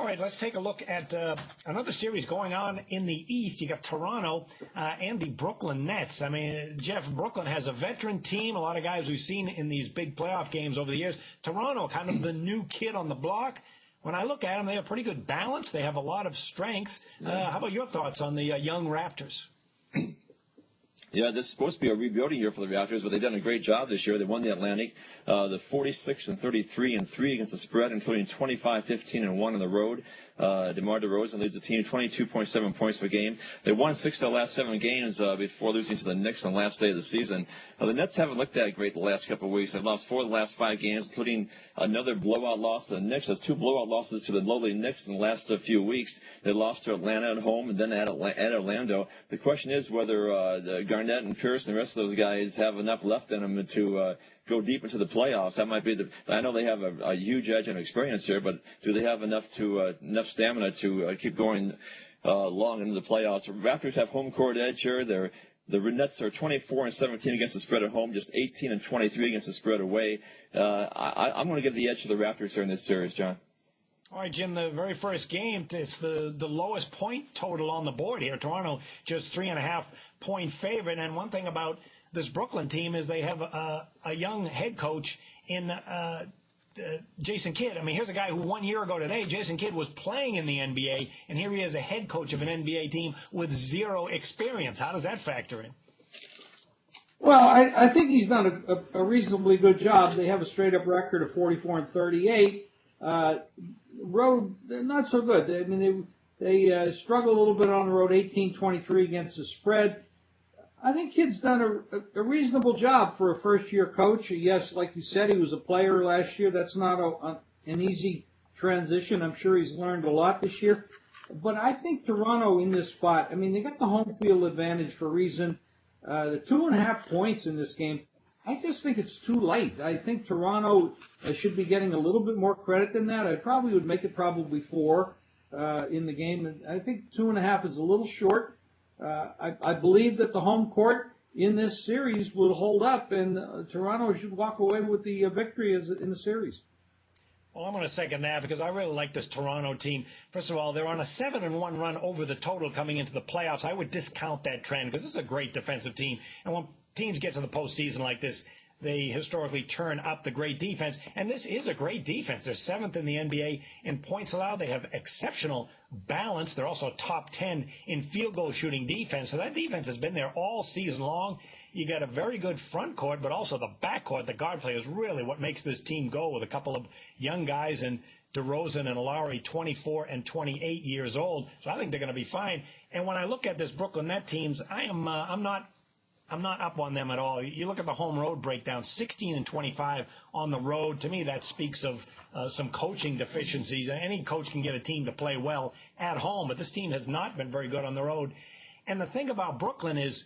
All right, let's take a look at another series going on in the East. You got Toronto and the Brooklyn Nets. I mean, Jeff, Brooklyn has a veteran team, a lot of guys we've seen in these big playoff games over the years. Toronto, kind of the new kid on the block. When I look at them, they have pretty good balance. They have a lot of strengths. How about your thoughts on the young Raptors? Yeah, this is supposed to be a rebuilding year for the Raptors, but they've done a great job this year. They won the Atlantic, the 46-33-3 against the spread, including 25-15-1 on the road. DeMar DeRozan leads the team 22.7 points per game. They won 6 of the last 7 games before losing to the Knicks on the last day of the season. The Nets haven't looked that great the last couple of weeks. They've lost 4 of the last 5 games, including another blowout loss to the Knicks. That's 2 blowout losses to the lowly Knicks in the last few weeks. They lost to Atlanta at home and then at Orlando. The question is whether Garnett and Pierce and the rest of those guys have enough left in them to go deep into the playoffs. That might be I know they have a huge edge and experience here, but do they have enough stamina to keep going long into the playoffs? The Raptors have home court edge here. The Nets are 24-17 against the spread at home, just 18-23 against the spread away. I'm going to give the edge to the Raptors here in this series, John. All right, Jim, the very first game, it's the lowest point total on the board here. Toronto just 3.5-point favorite. And one thing about this Brooklyn team is they have a young head coach in Jason Kidd. I mean, here's a guy who 1 year ago today, Jason Kidd was playing in the NBA, and here he is a head coach of an NBA team with 0 experience. How does that factor in? Well, I think he's done a reasonably good job. They have a straight-up record of 44-38. Road, not so good. I mean, they struggle a little bit on the road, 18-23 against the spread. I think Kidd's done a reasonable job for a first-year coach. Yes, like you said, he was a player last year. That's not an easy transition. I'm sure he's learned a lot this year. But I think Toronto in this spot, I mean, they got the home field advantage for a reason. The 2.5 points in this game, I just think it's too light. I think Toronto should be getting a little bit more credit than that. I probably would make it probably 4 in the game. I think 2.5 is a little short. I believe that the home court in this series will hold up, and Toronto should walk away with the victory in the series. Well, I'm going to second that because I really like this Toronto team. First of all, they're on a 7-1 run over the total coming into the playoffs. I would discount that trend because this is a great defensive team. And when teams get to the postseason like this, they historically turn up the great defense. And this is a great defense. They're 7th in the NBA in points allowed. They have exceptional balance. They're also top 10 in field goal shooting defense. So that defense has been there all season long. You got a very good front court, but also the back court. The guard play is really what makes this team go with a couple of young guys and DeRozan and Lowry, 24 and 28 years old. So I think they're going to be fine. And when I look at this Brooklyn Nets teams, I'm not up on them at all. You look at the home road breakdown, 16-25 on the road. To me, that speaks of some coaching deficiencies. Any coach can get a team to play well at home, but this team has not been very good on the road. And the thing about Brooklyn is,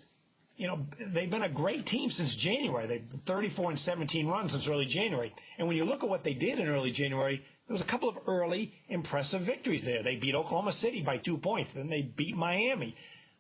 you know, they've been a great team since January. They've 34-17 runs since early January. And when you look at what they did in early January, there was a couple of early impressive victories there. They beat Oklahoma City by 2 points. Then they beat Miami.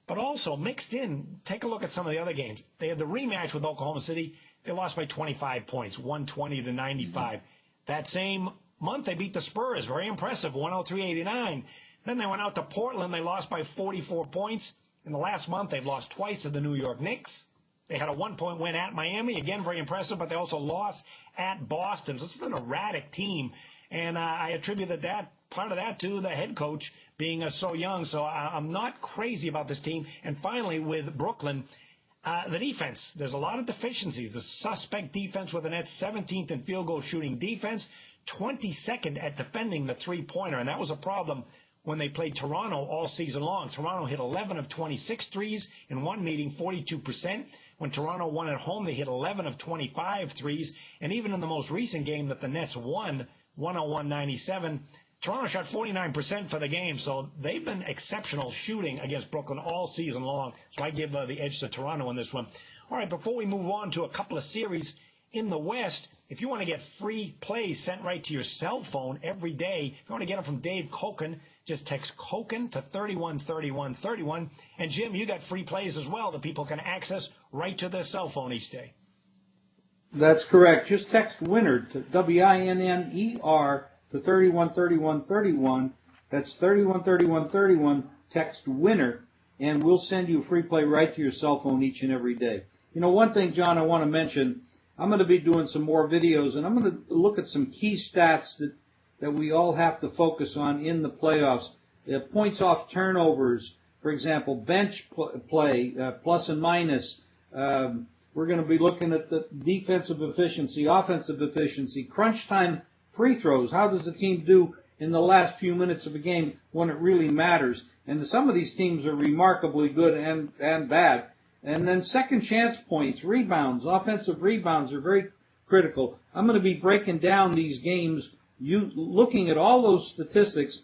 But also mixed in, take a look at some of the other games. They had the rematch with Oklahoma City. They lost by 25 points, 120-95. That same month, they beat the Spurs. Very impressive, 103-89. Then they went out to Portland. They lost by 44 points. In the last month, they've lost twice to the New York Knicks. They had a 1-point win at Miami. Again, very impressive, but they also lost at Boston. So this is an erratic team. And I attributed that part of that to the head coach being so young. So I'm not crazy about this team. And finally, with Brooklyn, the defense. There's a lot of deficiencies. The suspect defense with the Nets, 17th in field goal shooting defense, 22nd at defending the three-pointer. And that was a problem when they played Toronto all season long. Toronto hit 11 of 26 threes in one meeting, 42%. When Toronto won at home, they hit 11 of 25 threes. And even in the most recent game that the Nets won, 101-97, Toronto shot 49% for the game. So they've been exceptional shooting against Brooklyn all season long. So I give the edge to Toronto in this one. All right, before we move on to a couple of series in the West, if you want to get free plays sent right to your cell phone every day, if you want to get them from Dave Koken, just text Koken to 313131. And Jim, you got free plays as well that people can access right to their cell phone each day. That's correct. Just text WINNER to WINNER to 313131. That's 313131. Text winner, and we'll send you a free play right to your cell phone each and every day. You know, one thing, John, I want to mention, I'm going to be doing some more videos, and I'm going to look at some key stats that we all have to focus on in the playoffs. Points off turnovers, for example, bench play, plus and minus. We're going to be looking at the defensive efficiency, offensive efficiency, crunch time free throws. How does the team do in the last few minutes of a game when it really matters? And some of these teams are remarkably good and bad. And then second chance points, rebounds, offensive rebounds are very critical. I'm going to be breaking down these games, looking at all those statistics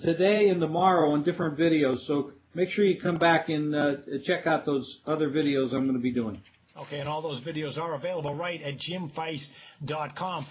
today and tomorrow in different videos. So make sure you come back and check out those other videos I'm going to be doing. Okay, and all those videos are available right at jimfeist.com.